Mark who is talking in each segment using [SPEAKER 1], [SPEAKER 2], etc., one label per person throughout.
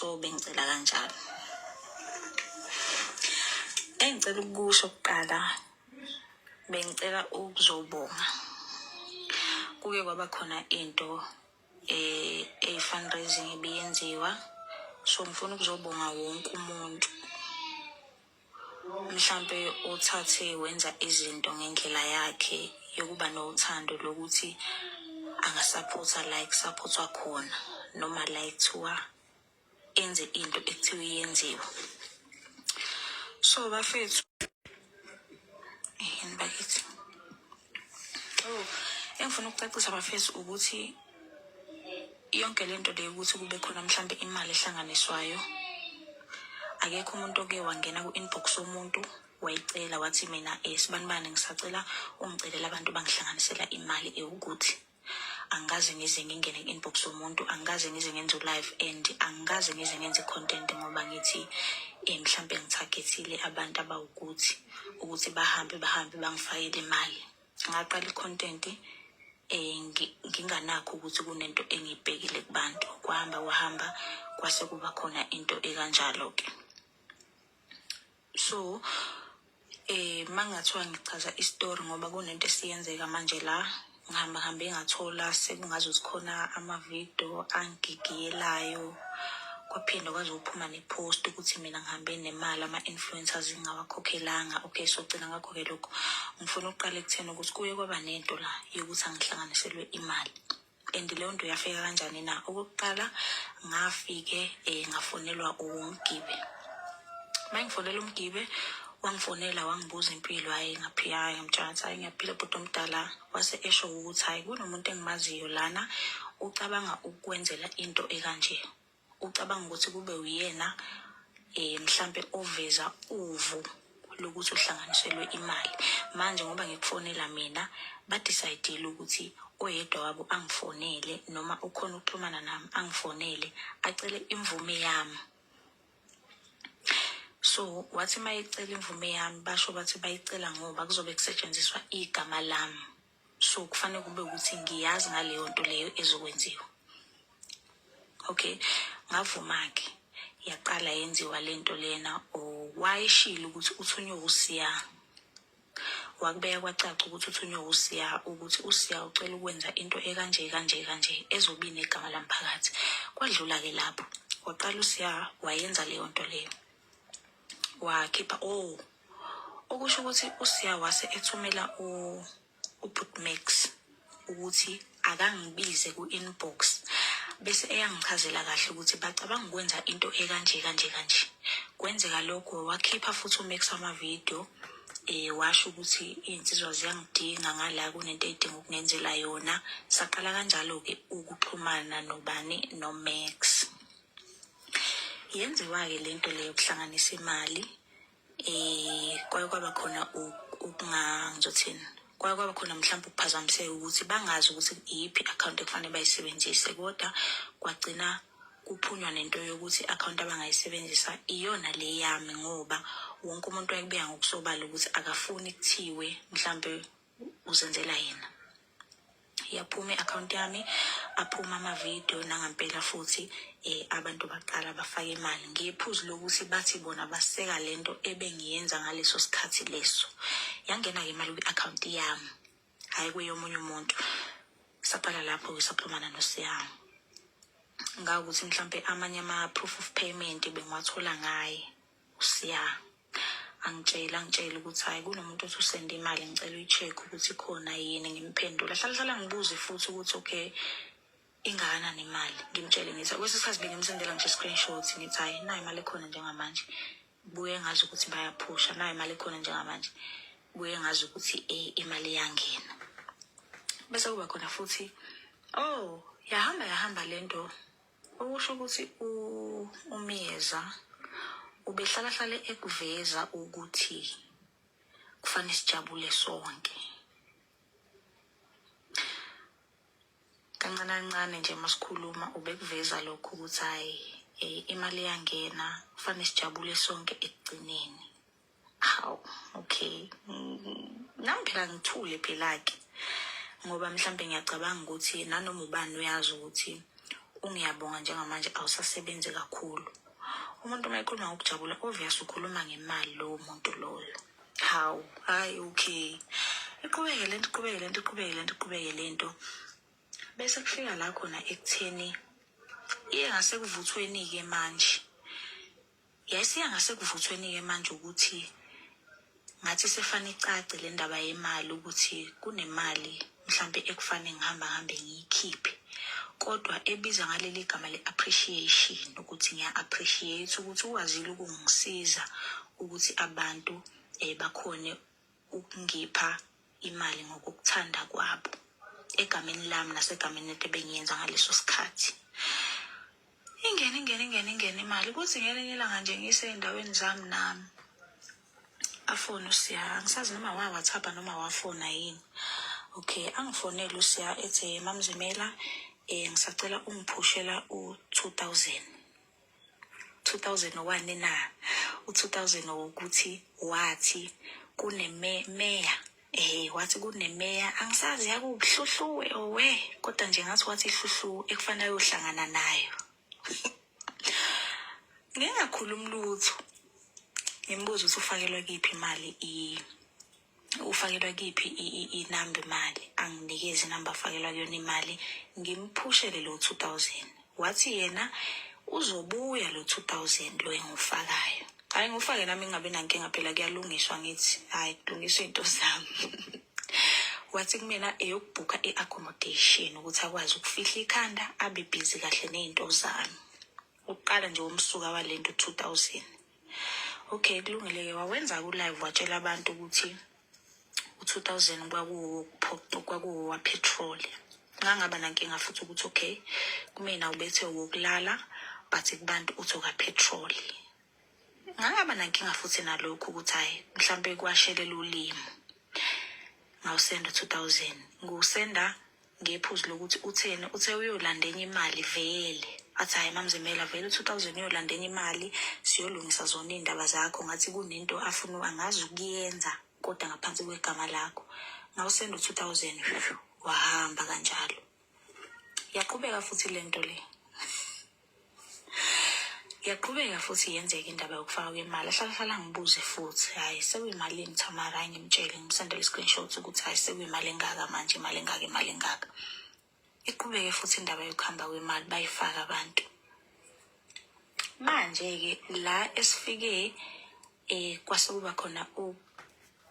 [SPEAKER 1] so bengicela kanjalo. Engicela ukusho kuqala, bengicela ukuzobonga. Kuke kwaba khona into fundraising ibiyenziwa, so ngifuna ukuzobonga wonke umuntu mhlambe othathe wenza izinto ngendlela yakhe yokuba nothando lokuthi angasupporta like supportwa khona noma like thiwa enze into ekuthiwa iyenziwa. So bafethu bakithi, engifuna ukucacisa bafethu ukuthi yonke lento le ukuthi kube khona mhlambe imali ehlanganiswayo, akekho umuntu oke wangena ku-inbox yomuntu wayicela wathi mina sibanibani ngisacela ungicelela abantu bangihlanganisela imali ukuthi angikaze ngize ngingene ku-inbox yomuntu, angikaze ngize ngenze live and angikaze ngize ngenze content ngoba ngithi mhlambe ngithagetile abantu ukuthi bahambe bangifakele imali. Ngaqala i-content nginganakho ukuthi kunento engibhekile kubantu, kwahamba kwase kuba khona into ekanjalo ke. So mangathiwa ngichaza istory ngoba kunento esiyenzeka manje la, ngihambe ngathola sekungazuthi khona amavidiyo angigiyelayo, kwaphinda kwaze uphuma nepost ukuthi mina ngihambe nemali ama-influencers ngingawakhokhelanga. Okay, so gcina ngakho-ke lokho ngifuna ukuqala ekutheni ukuthi kuye kwaba nento la yokuthi angihlanganiselwe imali. And leyo nto yafika kanjani na? Okokuqala ngafike ngafonelwa uMgibe. Mangifonela uMgibe, wangifonela wangibuza impilo, hayi ngaphiya ngamtshela hayi ngiyaphila bhuti omdala, wase esho ukuthi hayi kunomuntu engimaziyo lana ucabanga ukwenzela into ekanje, ucabanga ukuthi kube uyena mhlambe oveza uvu lokuthi uhlanganiselwe imali. Manje ngoba ngikufonela mina, badecide ukuthi oyedwa wabo angifonele noma ukhona ukuxhumana nami angifonele acele imvume yami. So wathi mayicela imvume yami, basho bathi bayicela ngoba kuzobe kusetshenziswa igama lami, so kufanele kube ukuthi ngiyazi ngaleyo nto leyo ezokwenziwa. Okay, ngavuma-ke yaqala yenziwa lento lena. Wayeshilo ukuthi uthunywe uSiya, wakubeka kwacaca ukuthi uthunywe uSiya, ukuthi uSiya ucela ukwenza into ekanje ezoba inegama lami phakathi. Kwadlula-ke lapho waqala uSiya wayenza leyo nto leyo, wakhipha okusho ukuthi uSiya wase ethumela uBootmax ukuthi akangibize ku-inbox bese eyangichazela kahle ukuthi bacabanga ukwenza into ekanje. Kwenzeka lokho, wakhipha futhi uMax amavidiyo washo ukuthi iy'nsizwa ziyangidinga ngala kunento ey'dinga ukungenzela yona. Saqala kanjalo-ke ukuxhumana noMax. Yenziwa-ke lento leyo yokuhlanganisa imali. Kwake kwaba khona ngizothini, kwake kwaba khona mhlawumbe ukuphazamiseka ukuthi bangazi ukuthi iyiphi i-account ekufanele bayisebenzise, kodwa kwagcina kuphunywa nento yokuthi i-account abangayisebenzisa iyona le yami ngoba wonke umuntu wayekubeka ngokusobala ukuthi akafuni kuthiwe mhlambe uzenzela yena. Yaphuma i-account yami, aphuma amavidiyo nangampela futhi abantu baqala bafake imali. Ngiphuzu lokuthi bathi bona baseka lento ebengiyenza ngaleso sikhathi leso. Yangena-ke imali kwi-account yami, hayi kweyomunye umuntu. Saqala lapho-ke saxhumana noSiya. Ngakuthi mhlambe amanye ama-proof of payment bengiwathola ngaye uSiya. Angitshela ukuthi hayi kunomuntu othi usende imali, ngicela uyi-check ukuthi khona yini, ngimphendula. Hlala ngibuze futhi ukuthi okay ingakanani imali, ngimtshele ngithi kwesikhathi bengimsendela ngisho i-screenshot ngithi hayi nayo imali ekhona njengamanje, buye ngazi ukuthi bayaphusha, nayo imali ekhona njengamanje, buye ngazi ukuthi imali iyangena. Bese kuba khona futhi yahamba lento, okusho ukuthi uMiyeza ubehlala ekuveza ukuthi kufanele sijabule sonke. Kancane nje masikhuluma ubekuveza lokho ukuthi hayi imali iyangena, kufanele sijabule sonke ekugcineni. Hawu, okay. Nami phela ngithule phela-ke ngoba mhlambe ngiyacabanga ukuthi nanoma ubani uyazi ukuthi ungiyabonga njengamanje awusasebenzi kakhulu. Umuntu uma ekhuluma ngokujabula obvious ukhuluma ngemali lowo muntu loyo. Hawu, hayi okay. Iqhubeke lento. Bese kufika la khona ekutheni iye ngasekuvuthweni-ke manje. Yayisiya ngasekuvuthweni-ke manje ukuthi ngathi sefana icace le ndaba yemali ukuthi kunemali mhlambe ekufanele ngihambe ngiyikhiphe. Kodwa ebiza ngaleli gama le-appreciation ukuthi ngiya-appreciate ukuthi ukwazile ukungisiza ukuthi abantu bakhone ukungipha imali ngokukuthanda kwabo egameni lami nasegameni lento ebengiyenza ngaleso sikhathi. Ingene imali kuthi ngelinye ilanga nje ngisey'ndaweni zami nami afone uSiya, angisazi noma wa-WhatsApp noma wafona yini. Okay, angifonele uSiya ethi Mamzimela ngisacela ungiphushela u-2001 na u-2000 ukuthi wathi kunemeya wathi kunemeya angisazi yakubuhluhluwe owe kodwa nje ngathi wathi ihluhluwe ekufanele uyohlangana nayo. Ngingakhuluma lutho ngimbuza ukuthi ufakelwa kiphi imali ufakelwa kiphi inamba imali anginikeze inamba afakelwa kuyona imali ngimphushele lo 2000 wathi yena uzobuya lo 2000 lo engufakayo. Hayi ngufake nami ngingabe nankinga phela kuyalungiswa ngithi hayi kulungiswa into zami. Wathi kumina eyokubhuka i-accommodation ukuthi akwazi ukufihla ikhanda abe busy kahle nezinto zami. Uqala nje umsuka walento 2000. Okay kulungile-ke wawenza ku-live watshela abantu ukuthi u-2000 kwakuwa petrol. Ngangaba nankinga futhi ukuthi okay kumina ubethe wokulala but kubantu uthoka petrol. Ngangaba nankinga futhi nalokho ukuthi hayi mhlambe kwashelela ulimo. Ngawusenda 2000 ngusenda ngephuzu lokuthi uthene uthe uyolanda enye imali vele. Athi hayi Mamzimela vele 2000 uyolanda enye imali siyolungisa zona indaba zakho ngathi kunento afuna angazi ukuyenza kodwa ngaphansi kwegama lakho. Ngawusenda 2000 wahamba kanjalo. Yaqhubeka futhi lento le. Yaqhubeka futhi yenzeka indaba yokufaka kwemali. Hlala ngibuze futhi hayi sekuyimali engithamara ngimtshele ngisendele screenshot ukuthi hayi sekuyimali engaka manje imali engaka. Iqhubeke futhi indaba yokuhamba kwemali bayifaka abantu. Manje-ke la esifike kwasekuba khona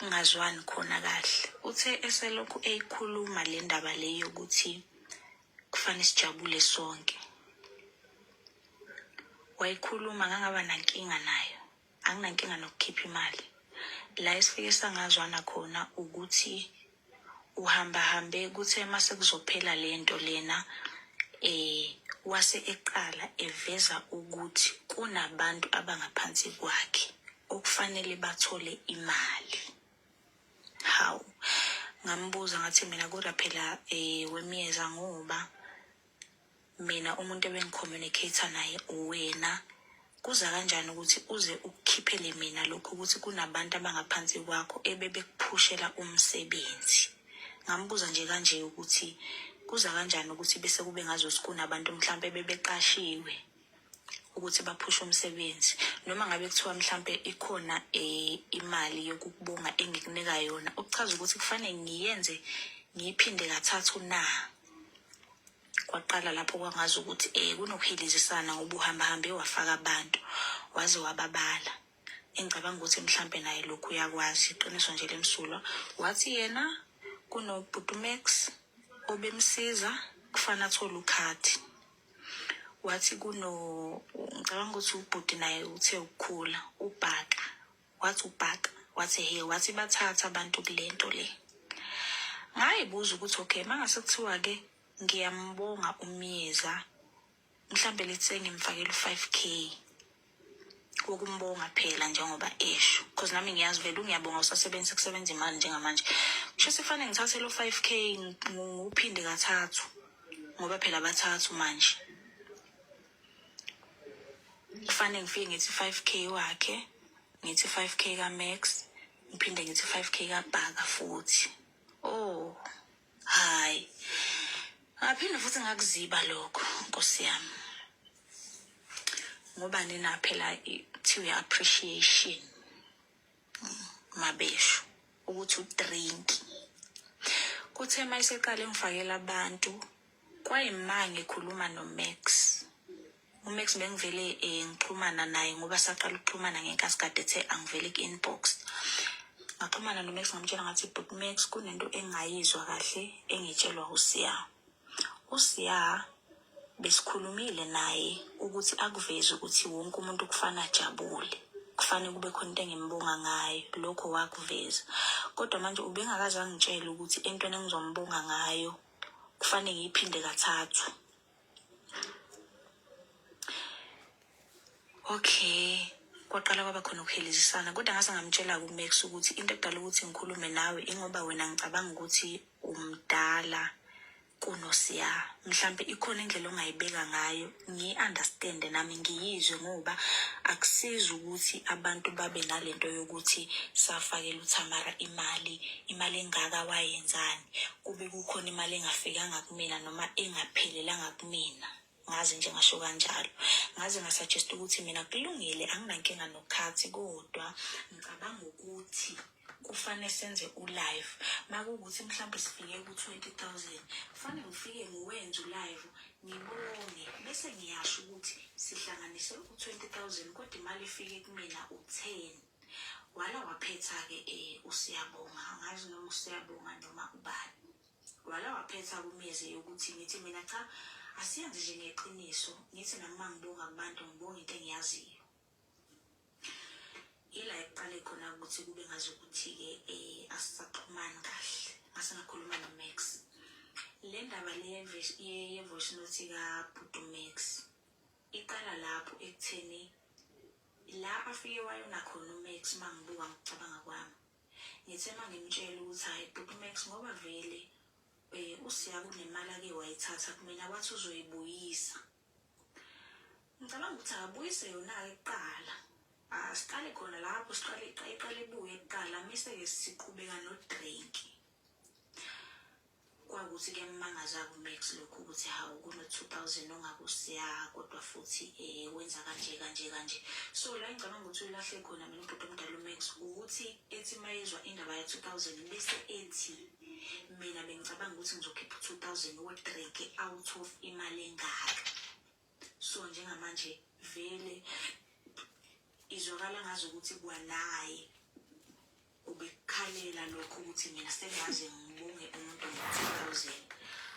[SPEAKER 1] ungazwani khona kahle. Uthe eselokhu eyikhuluma le ndaba le yokuthi kufanele sijabule sonke. Wayikhuluma ngangaba nankinga nayo. Anginankinga nokukhipha imali. La esifike sangazwana khona ukuthi uhambe kuthe mase kuzophela lento lena wase eqala eveza ukuthi kunabantu abangaphansi kwakhe okufanele bathole imali. Hawu ngambuza ngathi mina kodwa phela wemiyeza ngoba mina umuntu ebengicommunicate naye uwena kuza kanjani ukuthi uze ukukhiphele mina lokho ukuthi kunabantu abangaphansi kwakho ebebekuphushela umsebenzi. Ngambuza nje kanje ukuthi kuza kanjani ukuthi bese kube ngazothi kunabantu mhlambe bebeqashiwe ukuthi baphushe umsebenzi noma ngabe kuthiwa mhlambe ikhona imali yokukubonga engikunika yona ukuchaza ukuthi kufanele ngiyenze ngiyiphinde kathathu na. Kwaqala lapho kwangazi ukuthi kunokuhilizisana ngoba uhambe wafaka abantu waze wababala. Engicabanga ukuthi mhlambe naye lokhu uyakwazi iqiniso nje lemsulwa wathi yena kunoButumex obemsiza kufana athola ukhadi. Wathi ngicabanga ukuthi ubhuti naye uthe ukukhula ubhaka wathi wathi bathatha abantu kulento le. Ngayibuza ukuthi okay mangase kuthiwa ke ngiyambonga umyeza mhlambe lethe ngimfakela 5k wokumbonga phela njengoba esho because nami ngiyazi vele ngiyabonga usasebenza kusebenza imali njengamanje. Kusho sifanele ngithathe lo 5k ngiphinde kathathu ngoba phela bathathu manje. Kufanele ngifike ngithi 5k wakhe ngithi 5k kaMax ngiphinde ngithi 5k kaBhaka futhi. Oh hayi ngaphinde futhi ngakuziba lokho Nkosi yami. Ngoba nina phela kuthiwa appreciation. Mabeshu ukuthi udrink. Kuthe mayiseqala ngifakela abantu kwayimanga ekhuluma noMax. uMax bengivele ngixhumana naye ngoba saqala ukuxhumana ngenkathi kade ethe angivele ku-inbox. Ngaxhumana noMax ngamtshela ngathi but Max kunento engayizwa kahle engitshelwa uSiya. uSiya besikhulumile naye ukuthi akuveze ukuthi wonke umuntu kufana ajabule. Kufanele kube khona into engimbonga ngayo, lokho wakuveza. Kodwa manje ubengakaze angitshele ukuthi entweni engizombonga ngayo kufanele ngiyiphinde kathathu. Okay, kwaqala kwaba khona ukuhelezisana kodwa ngase ngamtshela kuMax ukuthi into edala ukuthi ngikhulume nawe ingoba wena ngicabanga ukuthi umdala kunoSiya. Mhlambe ikhona indlela ongayibeka ngayo, ngi-understand nami ngiyizwe ngoba akusiza ukuthi abantu babe nalento yokuthi safakela uThamara imali engaka wayenzani. Kube kukhona imali engafikanga kumina noma engaphelelanga kumina. Ngaze nje ngasho kanjalo. Ngaze ngasuggest ukuthi mina kulungile anginankinga nokhathi kodwa ngicabanga ukuthi kufanele senze ulive. Makuwukuthi mhlawumbe sifike ku-20,000 kufanele ufike ngowenza ulive ngibone bese ngiyasho ukuthi sihlanganise u-20,000 kodwa imali ifike kumina u-10. Wala waphetha-ke uSiyabonga, angazi noma uSiyabonga noma ubani. Wala waphetha kumeze yokuthi ngithi mina cha asiyenze nje ngeqiniso, ngithi nami ngibonga kubantu ngibonga into engiyaziyo. Ila iqale khona ukuthi kube ngazukuthi-ke asisaxhumani kahle. Ngase ngakhuluma noMax. Le ndaba le ye-voice note kaBhuti Max iqala lapho ekutheni la afike wayona khona uMax mangibuka ngicabanga kwami. Ngithe mangimtshela ukuthi hayi Bhuti Max ngoba vele uSiya kunemali ake wayithatha kumina wathi uzoyibuyisa. Ngicabanga ukuthi akabuyise yona-ke kuqala. Siqale khona lapho iqale ibuye kuqala mise-ke siqhubeka no-drink. Kwakuthi-ke mangaza kuMax lokhu ukuthi hawu kuno-2,000 ongakuSiya kodwa futhi wenza kanje. So la ngicabanga ukuthi uylahle khona mina uBhuti omdala uMax ukuthi ethi mayizwa indaba ya-2,000 bese ethi mina bengicabanga ukuthi ngizokhipha 2,000 we-drink out of imali engaka. So njengamanje vele izwakala ngazi ukuthi kwanaye ubekhalela lokho ukuthi mina sengaze ngibonge umuntu ngo-2,000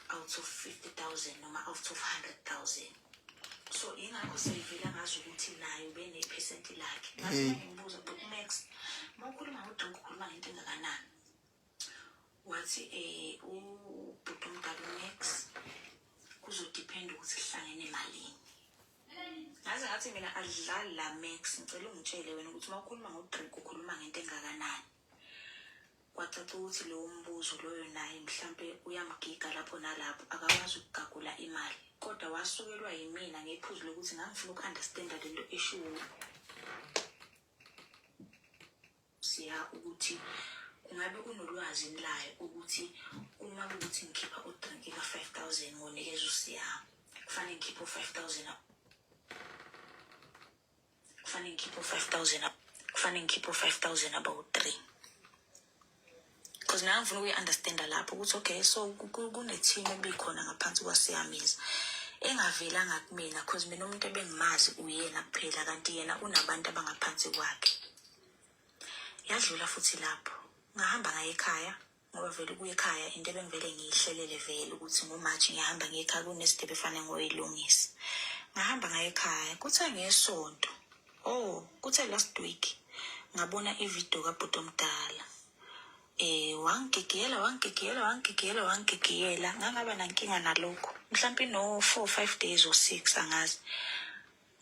[SPEAKER 1] out of 50,000 noma out of 100,000. So ingakho seyivela ngazi ukuthi naye ubenephesenti lakhe. Ngase ngimbuza Bhuti Max, mawukhuluma ngodrink ukhuluma ngento engakanani? Wathi uBhuti omdala uMax kuzodependa ukuthi sihlangene emalini. Ngaze ngathi mina adlali la Max, ngicela ungitshele wena ukuthi mawukhuluma ngodrink ukhuluma ngento engakanani. Kwacaca ukuthi lowo mbuzo loyo naye mhlambe uyamgiga lapho nalapho akakwazi ukugagula imali. Kodwa wasukelwa yimina ngephuzu lokuthi ngangifuna uku-understanda lento eshuwo Siya ukuthi ungabe unolwazi layo ukuthi uma ukuthi ngikhipha udrink ka-5,000 ngonikeza uSiya kufanele ngikhiphe 5,000 kufanele ngikhiphe 5,000 about 3. Because now ngifuna ukuyi-understanda lapho ukuthi okay so kune-team ebikhona ngaphansi kwaSiyamiza engavelanga kumina because mina umuntu ebengimazi uyena kuphela kanti yena unabantu abangaphansi kwakhe. Yadlula futhi lapho ngahamba ngaye ekhaya ngoba vele kuye ekhaya into ebengivele ngiyihlelele vele ukuthi ngoMarch ngiyahamba ngekhaya kunesidebe efanele ngoyilungisa. Ngahamba ngaye ekhaya kuthe ngesonto kuthe last week ngabona ivideo kaBhuti omdala. Wangigigiyela ngangaba nankinga nalokho mhlawumbe no 4-5 days or 6 angazi.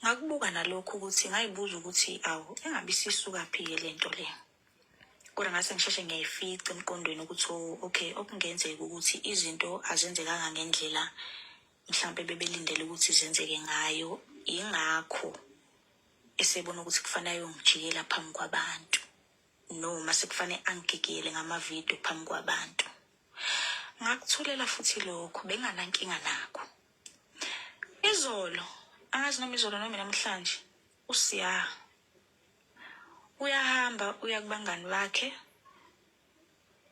[SPEAKER 1] Ngakubuka nalokho ukuthi ngayibuza ukuthi awu engabe sisuka phi lento le. Kodwa ngase ngisheshe ngiyayifica emqondweni ukuthi okay okungenzeka ukuthi izinto azenzekanga ngendlela mhlawumbe bebelindele ukuthi zenzeke ngayo. Ingakho esebona ukuthi kufanele ngijikela phambi kwabantu noma sekufanele angigigiyele ngamavidiyo phambi kwabantu. Ngakuthulela futhi lokho benganankinga nakho. Izolo, angazi noma izolo noma namhlanje, uSiya uyahamba uya kubangani bakhe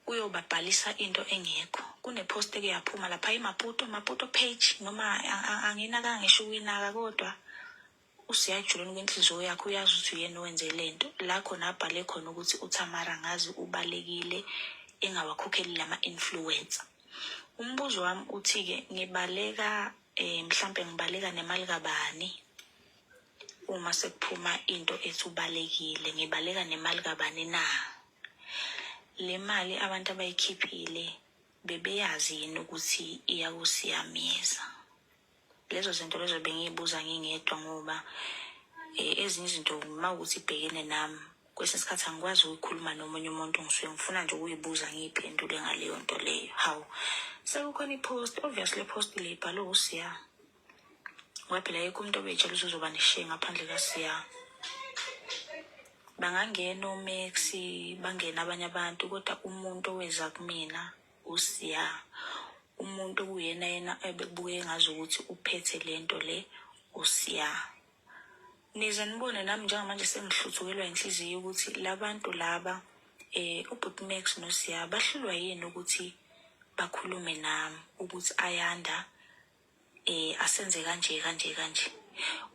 [SPEAKER 1] uyobabhalisa into engekho. Kunepost eke yaphuma lapha Maputo page noma anginaka ngisho uyinaka kodwa uSiya ejuleni kwenhliziyo yakhe uyazi ukuthi uyena owenze lento. La khona abhale khona ukuthi uTamara ngazi ubalekile engawakhokheli lama-influencer. Umbuzo wami uthi-ke ngibaleka mhlampe ngibaleka nemali kabani uma sekuphuma into ethi ubalekile, ngibaleka nemali kabani na? Le mali abantu abayikhiphile bebeyazi yini ukuthi iyakusiyameza? Lezo zinto lezo bengiyibuza ngingedwa ngoba ezinye izinto mawukuthi ibhekene nami kwesinye isikhathi angikwazi ukukhuluma nomunye umuntu ngisuke ngifuna nje ukuyibuza ngiyiphendule ngaleyo nto leyo. Hawu, sekukhona ipost, obviously ipost le ibhalwe uSiya. Ngoba phela yikho umuntu obetshela ukuthi uzoba neshiye ngaphandle kaSiya. Bangangena oMax, bangena abanye abantu, kodwa umuntu oweza kumina uSiya. Umuntu kuyena ebekubuke ngazi ukuthi uphethe lento le uSiya. Nize nibone nami njengamanje sengihluthulelwa inhliziyo ukuthi labantu laba uBut Max noSiya bahlulwa yini ukuthi bakhulume nami ukuthi Ayanda asenze kanje.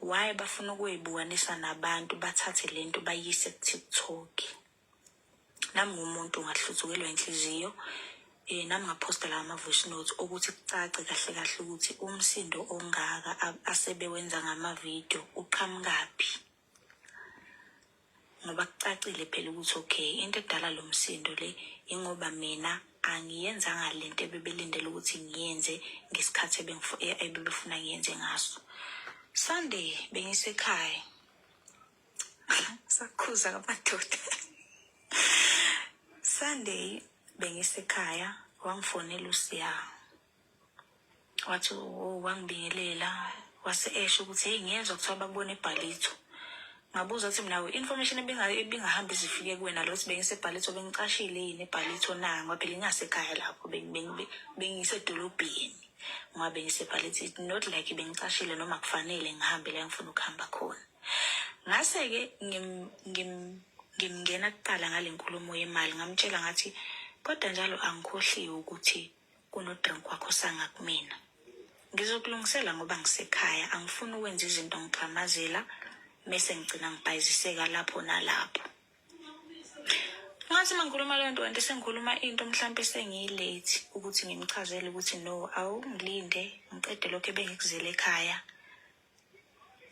[SPEAKER 1] Why bafuna ukuyibukanisa nabantu bathathe lento bayise ku-TikTok? Nami ngumuntu ngahluthukelwa inhliziyo nami ngaphosta la ama-voice notes ukuthi kucace kahle ukuthi umsindo ongaka asebewenza ngama-video uqhamukaphi. Ngoba kucacile phela ukuthi okay, into edala lo msindo le ingoba mina angiyenzanga lento ebebelindele ukuthi ngiyenze ngesikhathi ebebefuna ngiyenze ngaso. Sunday bengisekhaya. Sakhuza ngamadoda. Sunday bengisekhaya wangifonela uSiya. Wathi wangibingelela wase esho ukuthi hey ngiyezwa kuthiwa bakubona eBhalitho. Ngabuza ukuthi mina information ebingahambi zifike kuwena lo ukuthi bengiseBhalitho bengicashile yini eBhalitho na ngoba phela ngingasekhaya lapho bengisedolobheni. Ngoba bengiseBhalitho not like bengicashile noma kufanele ngihambe la ngifuna ukuhamba khona. Ngase ke ngimngena kuqala ngale nkulumo yemali ngamtshela ngathi kodwa njalo angikhohliwe ukuthi kuno drink wakho sanga kumina. Ngizokulungisela ngoba ngisekhaya angifuni ukwenza izinto ngixhamazela mase ngicina ngibhayiziseka lapho nalapho. Ngathi mangikhuluma le nto sengikhuluma into mhlambe sengiyilate ukuthi ngimchazele ukuthi no awungilinde ngiqede lokho ebengikuzele ekhaya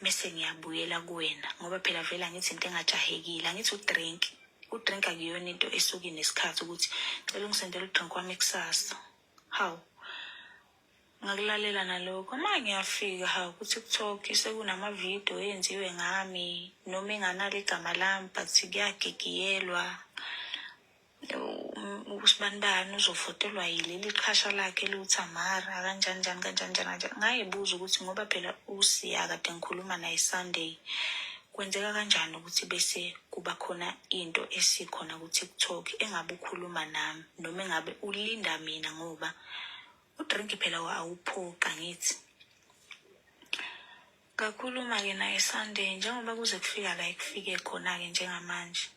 [SPEAKER 1] mase ngiyabuyela kuwena ngoba phela vela ngithi into engajahekile angithi udrink akuyona into esuka nesikhathi ukuthi cela ungisendele udrink wami kusasa. Hawu ngakulalela nalokho manje ngiyafika hawu ku-TikTok sekunama-video enziwe ngami noma enganalo igama lami but kuyagigiyelwa. Usibanibani uzofotelwa yileli qhasha lakhe luTamara kanjani. Ngayibuza ukuthi ngoba phela uSiya kade ngikhuluma naye Sunday kwenzeka kanjani ukuthi bese kuba khona into esikhona ku-TikTok engabe ukhuluma nami noma engabe ulinda mina ngoba udrink phela awuphoqa ngithi. Ngakhuluma-ke naye Sunday njengoba kuze kufika la ekufike khona-ke njengamanje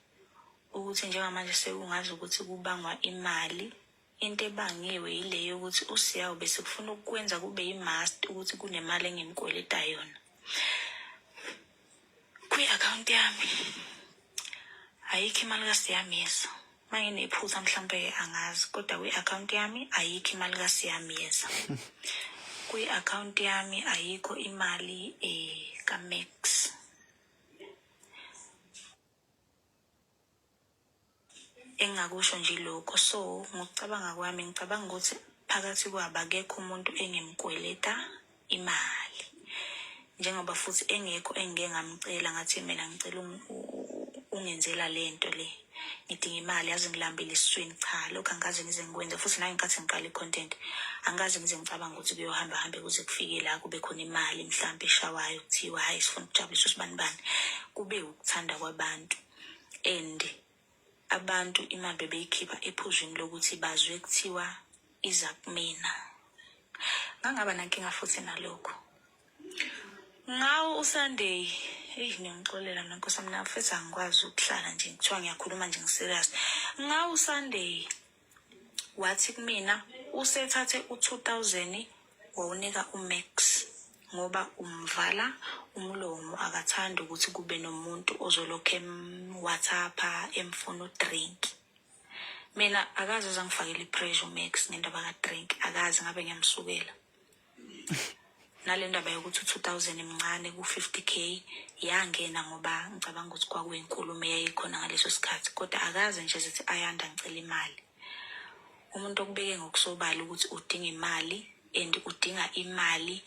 [SPEAKER 1] ukuthi njengamanje sekungazi ukuthi kubangwa imali. Into ebangiwe yile yokuthi uSiya ubese kufuna ukwenza kube yi-must ukuthi kunemali engimkweleta yona kwi-account yami. Ayikho imali kaSiyameza. Manje nephutha mhlambe angazi kodwa kwi-account yami ayikho imali kaSiyameza. Kwi-account yami ayikho imali kaMax. Engakusho nje lokho so ngokucabanga kwami ngicabanga ukuthi phakathi kwabo akekho umuntu engimkweleta imali. Njengoba futhi engekho engeke ngamcela ngathi mina ngicela ungenzela lento le. Ngidinga imali yazi ngilambile isiswini cha lokho angikaze ngize ngikwenze futhi naye ngikathi ngiqala i-content angikaze ngize ngicabanga ukuthi kuyohamba kuze kufike la kube khona imali mhlambe eshawayo kuthiwa hayi sifuna ukujabulisa usibanibani kube ukuthanda kwabantu and abantu imali bebeyikhipha ephuzwini lokuthi bazwe kuthiwa iza kumina. Ngangaba nankinga futhi nalokho Ngawo uSunday, ngiyangixolela mina Nkosi yami nafethu angikwazi ukuhlala nje kuthiwa ngiyakhuluma nje ngiserious. Ngawo uSunday wathi kumina usethathe u-2000 wawunika uMax ngoba umvala umlomo akathandi ukuthi kube nomuntu ozolokhu WhatsAppa emfuna udrink. Mina akaze zangifakela ipressure uMax ngendaba kadrink, akaze ngabe ngiyamsukela. Nale ndaba yokuthi u-2000 emncane ku-50k yangena ngoba ngicabanga ukuthi kwakuyinkulumo eyayikhona ngaleso sikhathi, kodwa akaze nje zithi ayanda ngicela imali. Umuntu okubeke ngokusobala ukuthi udinga imali and udinga imali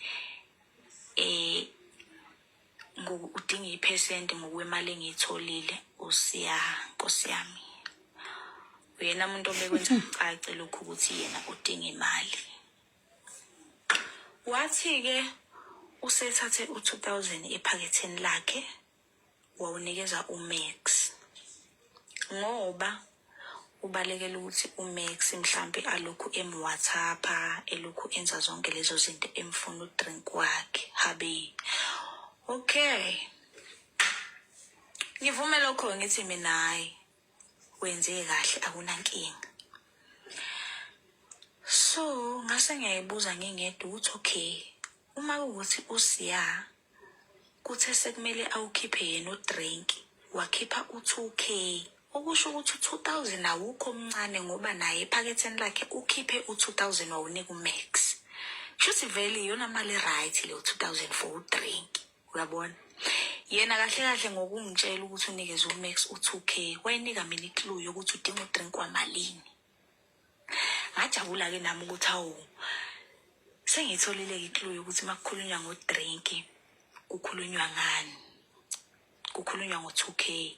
[SPEAKER 1] udinga iphesenti ngokwemali engiyitholile uSiya Nkosi yami. Uyena umuntu obekwenza cace lokhu ukuthi yena udinga imali. Wathi-ke usethathe u-2000 ephaketheni lakhe wawunikeza uMax ngoba ubalekela ukuthi uMax mhlambe alokhu WhatsAppa elokhu enza zonke lezo zinto emfuna udrink wakhe habe. Okay, ngivume lokho ngithi mina hayi wenze kahle akunankinga. So ngase ngiyayibuza ngingedwa ukuthi okay, uma ukuthi uSiya kuthe sekumele awukhiphe yena udrink wakhipha u2k, okusho ukuthi u2000 awukho omncane ngoba naye ephaketheni lakhe ukhiphe u2000 wawunika uMax. Shuthi vele iyona mali right le 2000 for udrink, uyabona? Yena kahle kahle ngokungitshela ukuthi unikeze uMax u2k wayinika mina iclue yokuthi udinga udrink wamalini. Ngajabula ke nami ukuthi awu sengitholile iclue yokuthi makukhulunywa ngodrink kukhulunywa ngani, kukhulunywa ngo2k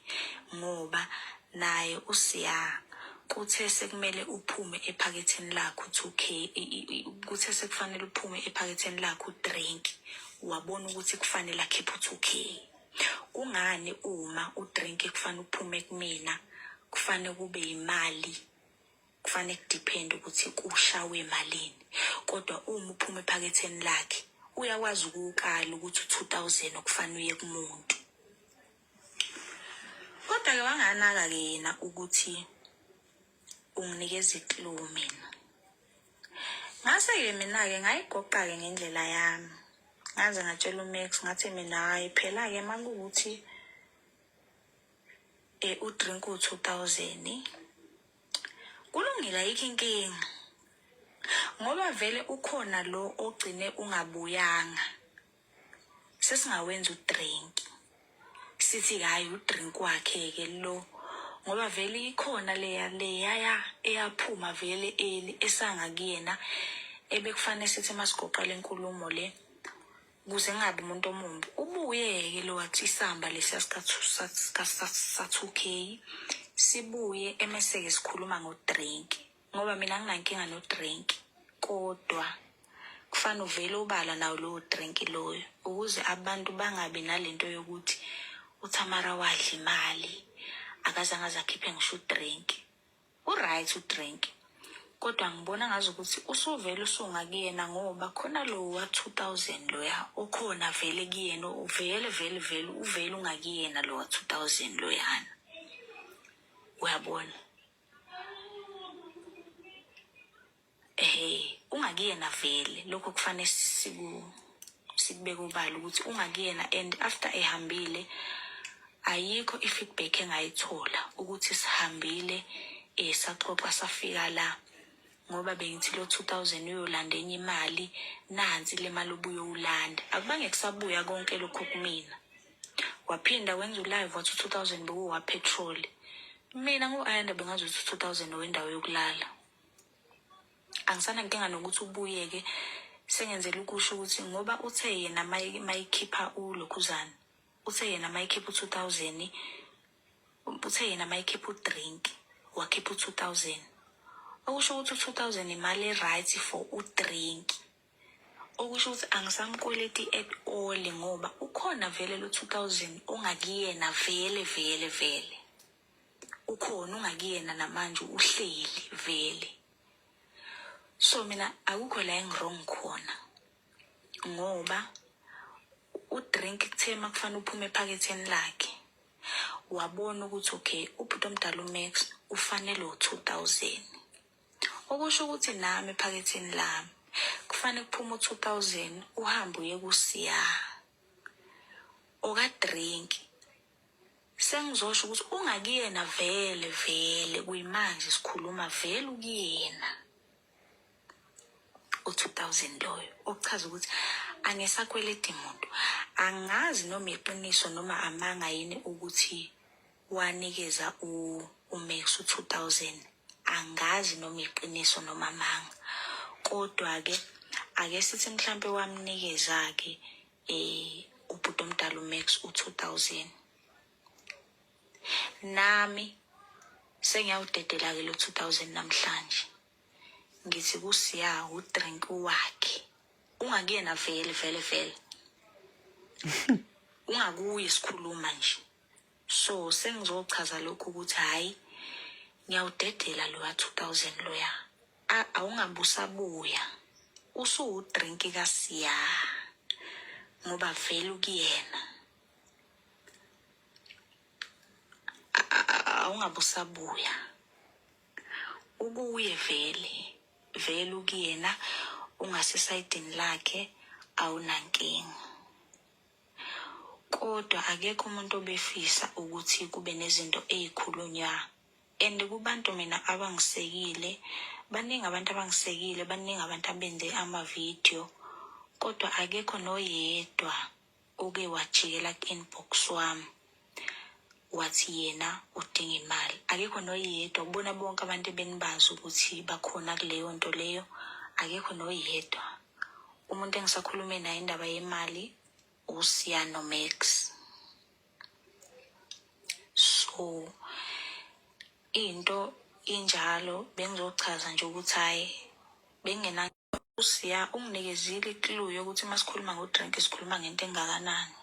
[SPEAKER 1] ngoba naye uSiya kuthe sekumele uphume ephaketheni lakho 2k, kuthe sekufanele uphume ephaketheni lakho udrink wabona ukuthi kufanele akhiphe u2k. Kungani uma udrink kufanele uphume kumina kufanele kube imali, kufanele kudepend ukuthi kushawe malini, kodwa uma uphume ephaketheni lakhe uyakwazi ukukala ukuthi u2000 okufanele uye kumuntu. Kodwa ke wanganaka ke yena ukuthi unginikeza iclue mina. Ngase ke mina ke ngayigoqa ke ngendlela yami. Ngaze ngatshela uMax ngathi mina hayi phela ke makuthi udrink u2000 kulungile ayikho inkinga. Ngoba vele ukhona lo ogcine ungabuyanga. Sesingawenza udrink. Sithi hayi udrink wakhe ke lo ngoba vele ikhona leya eyaphuma vele esanga kuyena ebekufanele sithi masigoqa lenkulumo le kuze ngabe umuntu omumbi ubuye ke lo wathi isamba lesiyasikhathu sa2k sibuye emeseke sikhuluma ngodrink ngoba mina nginankinga nodrink, kodwa kufanele uvele ubala nawo lo drink loyo ukuze abantu bangabe nalento yokuthi uThamara wadla imali akazange azakhiphe ngisho udrink. Uright udrink, kodwa ngibona ngazi ukuthi usuvele usungakuyena ngoba khona lo wa2000 loya okhona vele kuyena uvele ungakuyena lo wa2000 loyana, uyabona? Ungakuyena vele lokho kufanele sikubeke ubala ukuthi ungakuyena, and after ehambile ayikho ifeedback engayithola ukuthi sihambile saxoxa safika la ngoba bengithi lo 2000 uyolanda enye imali, nansi le mali obuye ulanda. Akubange kusabuya konke lokho kumina. Waphinda wenza ulive wathi 2000 bekuwa petrol. Mina ngoayanda bengazi ukuthi 2000 wendawo yokulala. Angisana nkinga nokuthi ubuyeke sengenzela ukusho ukuthi ngoba uthe yena mayikhipha ulokhuzana, uthe yena mayikhipha u2000, uthe yena mayikhipha udrink wakhipha u2000, okusho ukuthi u2000 imali right for udrink, okusho ukuthi angisamkweleti at all ngoba ukhona vele lo 2000 ongakuyena vele ukhona ungakuyena namanje uhleli vele. So mina akukho la engirong khona ngoba udrink kuthe makufana uphume ephaketheni lakhe. Wabona ukuthi okay, ubhuti omdala uMax ufanele u-2000. Okusho ukuthi nami ephaketheni lami kufanele kuphume u-2000 uhambe uye kuSiya. Okadrink. Sengizosho ukuthi ungakuyena vele kuyimanje sikhuluma vele ukuyena. U-2000 loyo. Okuchaza ukuthi angisakweleta umuntu. Angazi noma iqiniso noma amanga yini ukuthi wanikeza uMax u-2000. Angazi noma iqiniso noma amanga. Kodwa-ke ake sithi mhlampe wamnikeza-ke ubhuti omdala uMax u-2000. Nami sengiyawudedela-ke lo 2000 namhlanje. Ngithi kuSiya udrink wakhe. Ungakuyena vele. Ungakuye sikhuluma nje. So sengizochaza lokho ukuthi hayi ngiyawudedela lo 2000 loya. Awungabusabuya. Usudrink kaSiya. Ngoba vele ukuyena. Awungabusabuya. Ukuye vele ukuyena ungasesayidini lakhe awunankinga. Kodwa akekho umuntu obefisa ukuthi kube nezinto ezikhulunywa. And kubantu mina abangisekile, baningi abantu abangisekile, baningi abantu abenze ama-video. Kodwa akekho noyedwa oke wajikela ku-inbox wami wathi yena udinga imali. Akekho noyedwa. Ubona bonke abantu benibazi ukuthi bakhona kuleyo nto leyo. Akekho noyedwa. Umuntu engisakhulume naye indaba yemali uSiya noMax. So into injalo bengizochaza nje ukuthi hayi bengena uSiya unginikezile iclue yokuthi masikhuluma ngodrink sikhuluma ngento engakanani.